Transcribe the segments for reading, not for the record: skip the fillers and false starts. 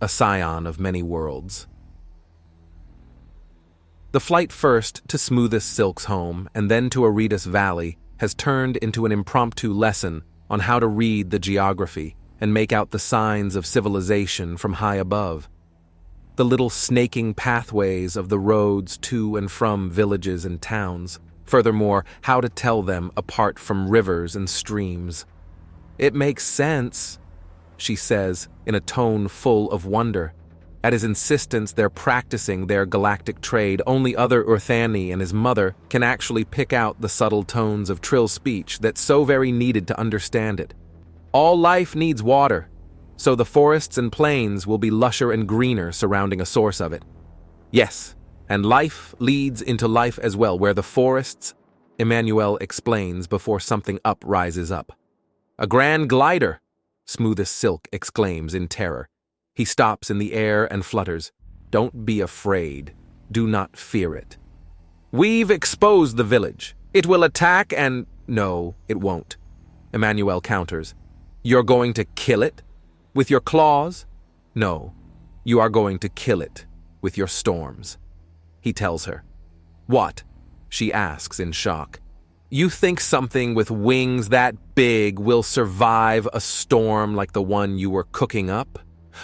a scion of many worlds. The flight first to Smoothest Silk's home and then to Aridus Valley has turned into an impromptu lesson on how to read the geography and make out the signs of civilization from high above. The little snaking pathways of the roads to and from villages and towns. Furthermore, how to tell them apart from rivers and streams. "It makes sense," she says in a tone full of wonder. At his insistence, they're practicing their galactic trade. Only other Urthani and his mother can actually pick out the subtle tones of Trill speech that's so very needed to understand it. All life needs water, so the forests and plains will be lusher and greener surrounding a source of it. Yes, and life leads into life as well, where the forests, Emmanuel explains before something rises up. "A grand glider," Smoothest Silk exclaims in terror. He stops in the air and flutters. "Don't be afraid. Do not fear it. We've exposed the village. It will attack and—" "No, it won't," Emmanuel counters. "You're going to kill it? With your claws?" "No, you are going to kill it with your storms," he tells her. "What?" she asks in shock. "You think something with wings that big will survive a storm like the one you were cooking up?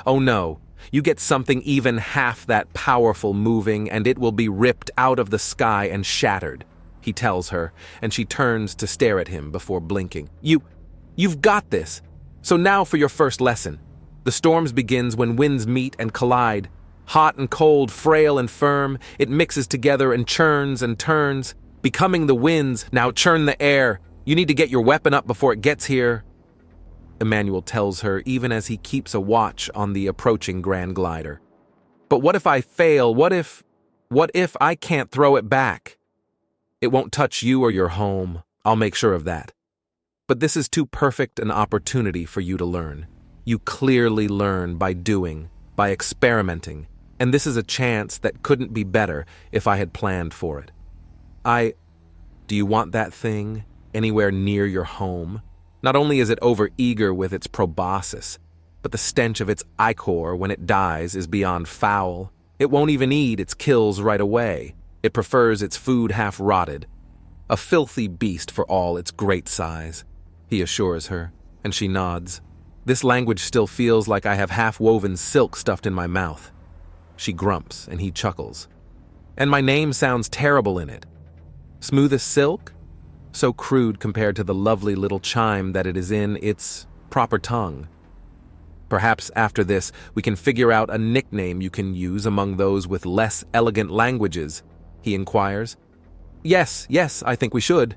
Oh no, you get something even half that powerful moving and it will be ripped out of the sky and shattered," he tells her, and she turns to stare at him before blinking. You've got this. So now for your first lesson. The storms begins when winds meet and collide. Hot and cold, frail and firm, it mixes together and churns and turns, becoming the winds. Now churn the air. You need to get your weapon up before it gets here," Emmanuel tells her, even as he keeps a watch on the approaching Grand Glider. "But what if I fail? What if I can't throw it back?" "It won't touch you or your home. I'll make sure of that. But this is too perfect an opportunity for you to learn. You clearly learn by doing, by experimenting, and this is a chance that couldn't be better if I had planned for it. Do you want that thing anywhere near your home? Not only is it over-eager with its proboscis, but the stench of its ichor when it dies is beyond foul. It won't even eat its kills right away. It prefers its food half-rotted. A filthy beast for all its great size," he assures her, and she nods. "This language still feels like I have half-woven silk stuffed in my mouth." She grumps, and he chuckles. "And my name sounds terrible in it. Smoothest Silk? So crude compared to the lovely little chime that it is in its proper tongue. Perhaps after this we can figure out a nickname you can use among those with less elegant languages," he inquires. Yes, I think we should,"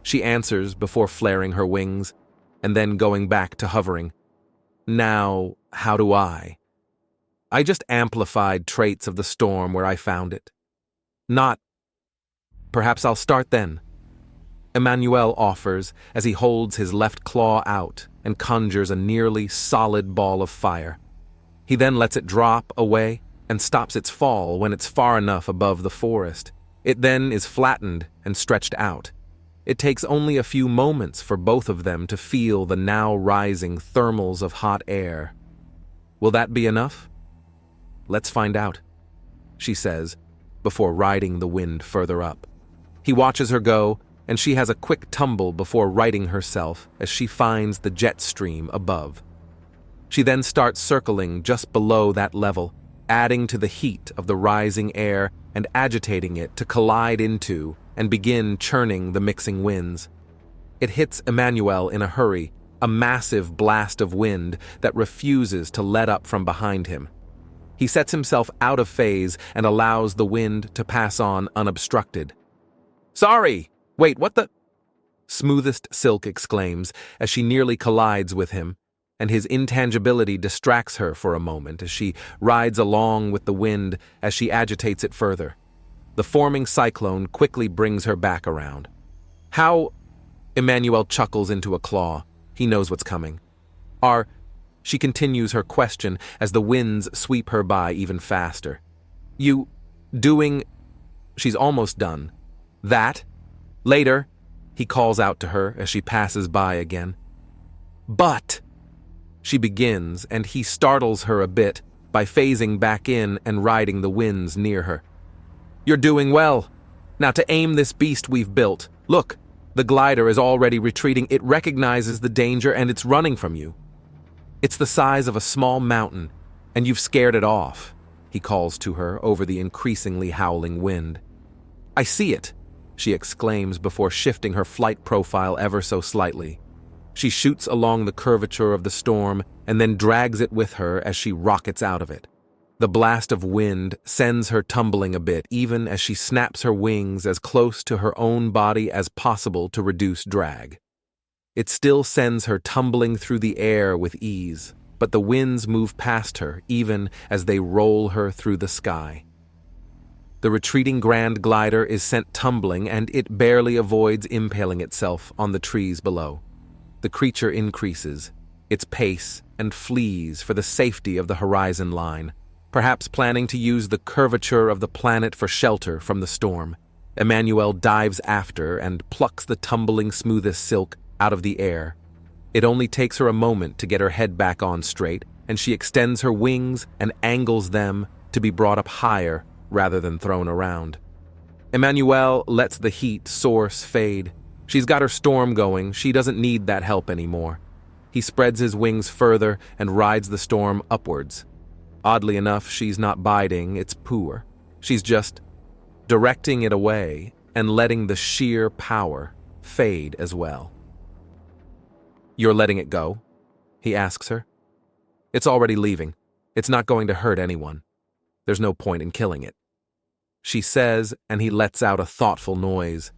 she answers before flaring her wings, and then going back to hovering. "Now, how do I? I just amplified traits of the storm where I found it. Perhaps I'll start then," Emmanuel offers as he holds his left claw out and conjures a nearly solid ball of fire. He then lets it drop away and stops its fall when it's far enough above the forest. It then is flattened and stretched out. It takes only a few moments for both of them to feel the now rising thermals of hot air. "Will that be enough?" "Let's find out," she says, before riding the wind further up. He watches her go, and she has a quick tumble before righting herself as she finds the jet stream above. She then starts circling just below that level, adding to the heat of the rising air and agitating it to collide into and begin churning the mixing winds. It hits Emmanuel in a hurry, a massive blast of wind that refuses to let up from behind him. He sets himself out of phase and allows the wind to pass on unobstructed. "Sorry! Wait, what the—" Smoothest Silk exclaims as she nearly collides with him, and his intangibility distracts her for a moment as she rides along with the wind as she agitates it further. The forming cyclone quickly brings her back around. "How—" Emmanuel chuckles into a claw. He knows what's coming. She continues her question as the winds sweep her by even faster. "You doing—" She's almost done. "That? Later," he calls out to her as she passes by again. "But—" she begins, and he startles her a bit, by phasing back in and riding the winds near her. "You're doing well. Now to aim this beast we've built. Look, the glider is already retreating. It recognizes the danger and it's running from you. It's the size of a small mountain, and you've scared it off," he calls to her over the increasingly howling wind. "I see it," she exclaims before shifting her flight profile ever so slightly. She shoots along the curvature of the storm and then drags it with her as she rockets out of it. The blast of wind sends her tumbling a bit, even as she snaps her wings as close to her own body as possible to reduce drag. It still sends her tumbling through the air with ease, but the winds move past her even as they roll her through the sky. The retreating grand glider is sent tumbling, and it barely avoids impaling itself on the trees below. The creature increases its pace and flees for the safety of the horizon line, perhaps planning to use the curvature of the planet for shelter from the storm. Emmanuel dives after and plucks the tumbling smoothest silk out of the air. It only takes her a moment to get her head back on straight, and she extends her wings and angles them to be brought up higher rather than thrown around. Emmanuel lets the heat source fade. She's got her storm going. She doesn't need that help anymore. He spreads his wings further and rides the storm upwards. Oddly enough, she's not biding its poor. She's just directing it away and letting the sheer power fade as well. "You're letting it go?" he asks her. "It's already leaving. It's not going to hurt anyone. There's no point in killing it," she says, and he lets out a thoughtful noise.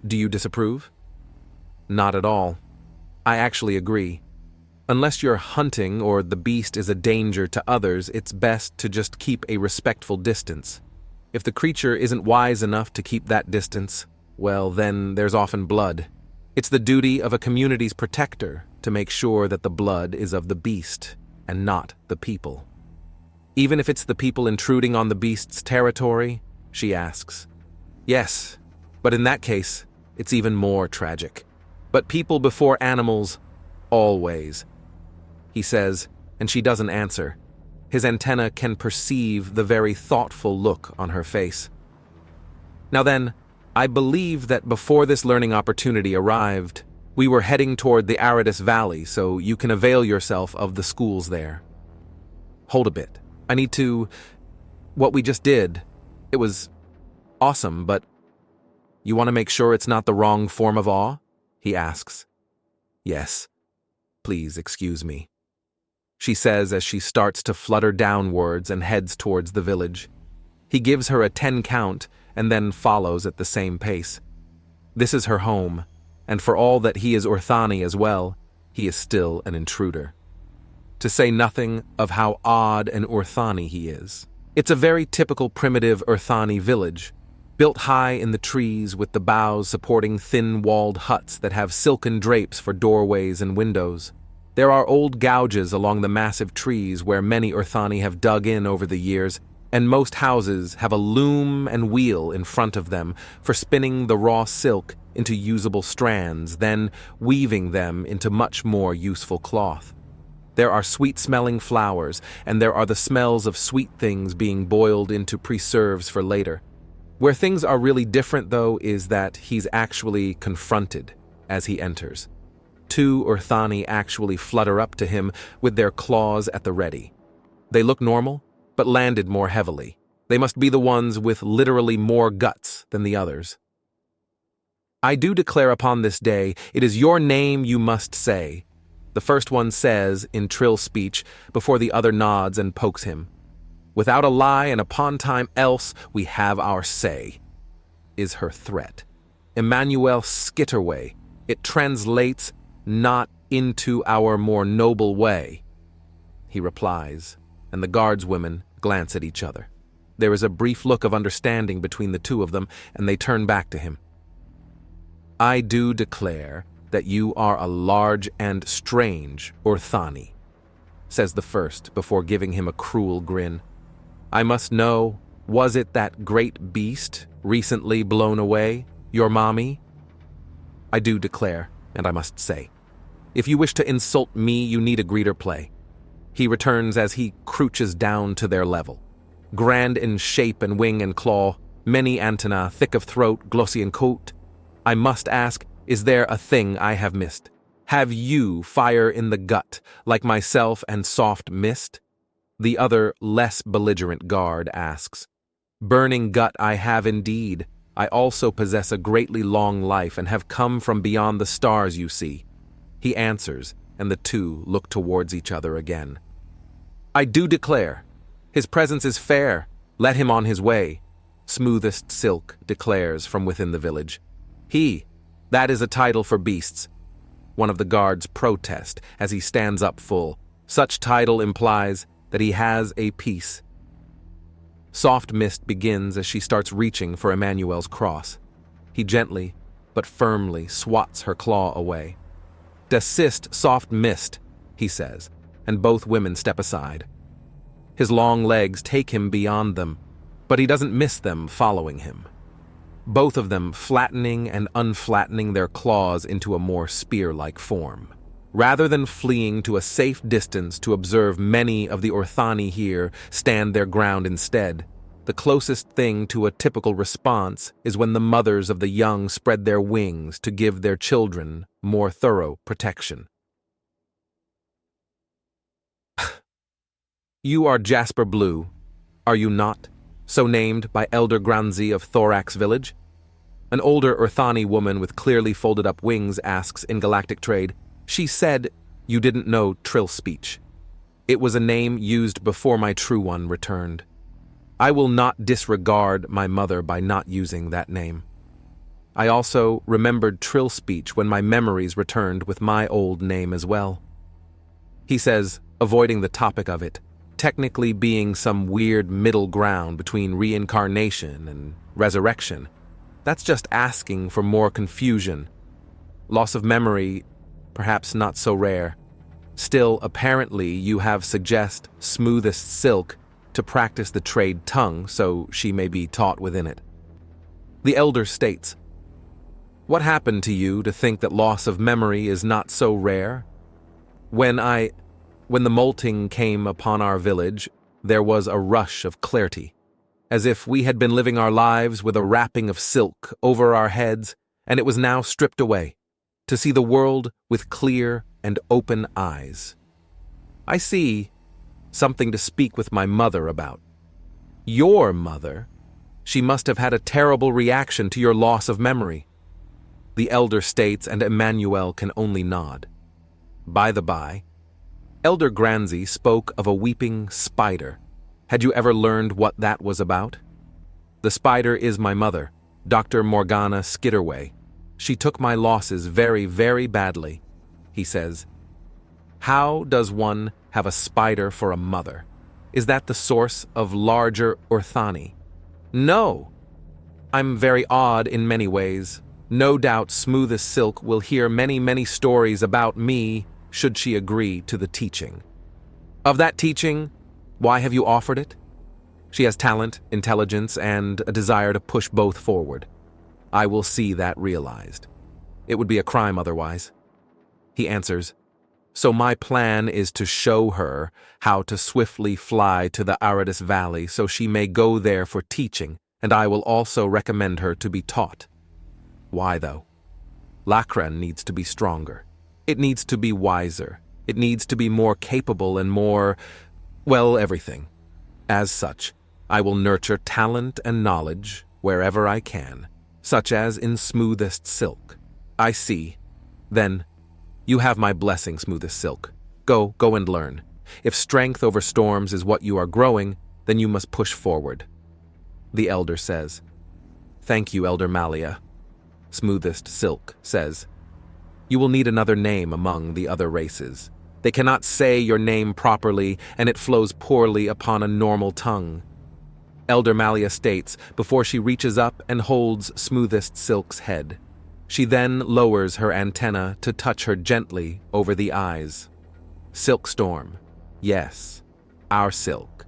"Do you disapprove?" "Not at all. I actually agree. Unless you're hunting or the beast is a danger to others, it's best to just keep a respectful distance. If the creature isn't wise enough to keep that distance, well, then there's often blood. It's the duty of a community's protector to make sure that the blood is of the beast and not the people." "Even if it's the people intruding on the beast's territory?" she asks. "Yes, but in that case, it's even more tragic. But people before animals, always," he says, and she doesn't answer. His antenna can perceive the very thoughtful look on her face. "Now then, I believe that before this learning opportunity arrived, we were heading toward the Aridus Valley, so you can avail yourself of the schools there." "Hold a bit. I need to... What we just did, it was awesome, but you want to make sure it's not the wrong form of awe?" he asks. "Yes. Please excuse me," she says as she starts to flutter downwards and heads towards the village. He gives her a 10 count and then follows at the same pace. This is her home, and for all that he is Orthani as well, he is still an intruder. To say nothing of how odd an Orthani he is. It's a very typical primitive Orthani village, built high in the trees with the boughs supporting thin-walled huts that have silken drapes for doorways and windows. There are old gouges along the massive trees where many Orthani have dug in over the years, and most houses have a loom and wheel in front of them for spinning the raw silk into usable strands, then weaving them into much more useful cloth. There are sweet-smelling flowers, and there are the smells of sweet things being boiled into preserves for later. Where things are really different, though, is that he's actually confronted as he enters. 2 Orthani actually flutter up to him with their claws at the ready. They look normal, but landed more heavily. They must be the ones with literally more guts than the others. "I do declare upon this day, it is your name you must say," the first one says in trill speech before the other nods and pokes him. "Without a lie and upon time else, we have our say," is her threat. Emmanuel Skitterway. It translates not into our more noble way. He replies, and the guardswomen glance at each other. There is a brief look of understanding between the two of them, and they turn back to him. "I do declare that you are a large and strange Orthani," says the first before giving him a cruel grin. "I must know, was it that great beast recently blown away, your mommy?" "I do declare, and I must say. If you wish to insult me, you need a greeter play. He returns as he crouches down to their level. Grand in shape and wing and claw, many antennae, thick of throat, glossy and coat. I must ask, is there a thing I have missed? Have you fire in the gut, like myself and soft mist? The other, less belligerent guard asks. Burning gut I have indeed. I also possess a greatly long life and have come from beyond the stars you see. He answers, and the two look towards each other again. I do declare, his presence is fair, let him on his way, Smoothest Silk declares from within the village. That is a title for beasts. One of the guards protest as he stands up full. Such title implies that he has a peace. Soft mist begins as she starts reaching for Emmanuel's cross. He gently, but firmly swats her claw away. Desist, soft mist, he says, and both women step aside. His long legs take him beyond them, but he doesn't miss them following him. Both of them flattening and unflattening their claws into a more spear-like form. Rather than fleeing to a safe distance to observe many of the Orthani here stand their ground instead, the closest thing to a typical response is when the mothers of the young spread their wings to give their children more thorough protection. You are Jasper Blue, are you not? So named by Elder Granzi of Thorax village? An older Orthani woman with clearly folded up wings asks in galactic trade. She said you didn't know Trill speech. It was a name used before my true one returned. I will not disregard my mother by not using that name. I also remembered Trill speech when my memories returned with my old name as well. He says, avoiding the topic of it, technically being some weird middle ground between reincarnation and resurrection. That's just asking for more confusion. Loss of memory, perhaps not so rare. Still, apparently you have suggest Smoothest Silk to practice the trade tongue so she may be taught within it. The elder states, what happened to you to think that loss of memory is not so rare? When the molting came upon our village, there was a rush of clarity, as if we had been living our lives with a wrapping of silk over our heads, and it was now stripped away, to see the world with clear and open eyes. I see something to speak with my mother about. Your mother? She must have had a terrible reaction to your loss of memory. The elder states, and Emmanuel can only nod. By the by, Elder Granzi spoke of a weeping spider. Had you ever learned what that was about? The spider is my mother, Dr. Morgana Skitterway. She took my losses very, very badly, he says. How does one have a spider for a mother? Is that the source of larger Orthani? No. I'm very odd in many ways. No doubt Smoothest Silk will hear many, many stories about me should she agree to the teaching. Of that teaching, why have you offered it? She has talent, intelligence, and a desire to push both forward. I will see that realized. It would be a crime otherwise. He answers, so my plan is to show her how to swiftly fly to the Aridus Valley so she may go there for teaching, and I will also recommend her to be taught. Why, though? Lakran needs to be stronger. It needs to be wiser. It needs to be more capable and more, well, everything. As such, I will nurture talent and knowledge wherever I can, such as in Smoothest Silk. I see. Then, you have my blessing, Smoothest Silk. Go and learn. If strength over storms is what you are growing, then you must push forward. The elder says. Thank you, Elder Malia. Smoothest Silk says. You will need another name among the other races. They cannot say your name properly, and it flows poorly upon a normal tongue. Elder Malia states before she reaches up and holds Smoothest Silk's head. She then lowers her antenna to touch her gently over the eyes. Silk Storm. Yes, our silk.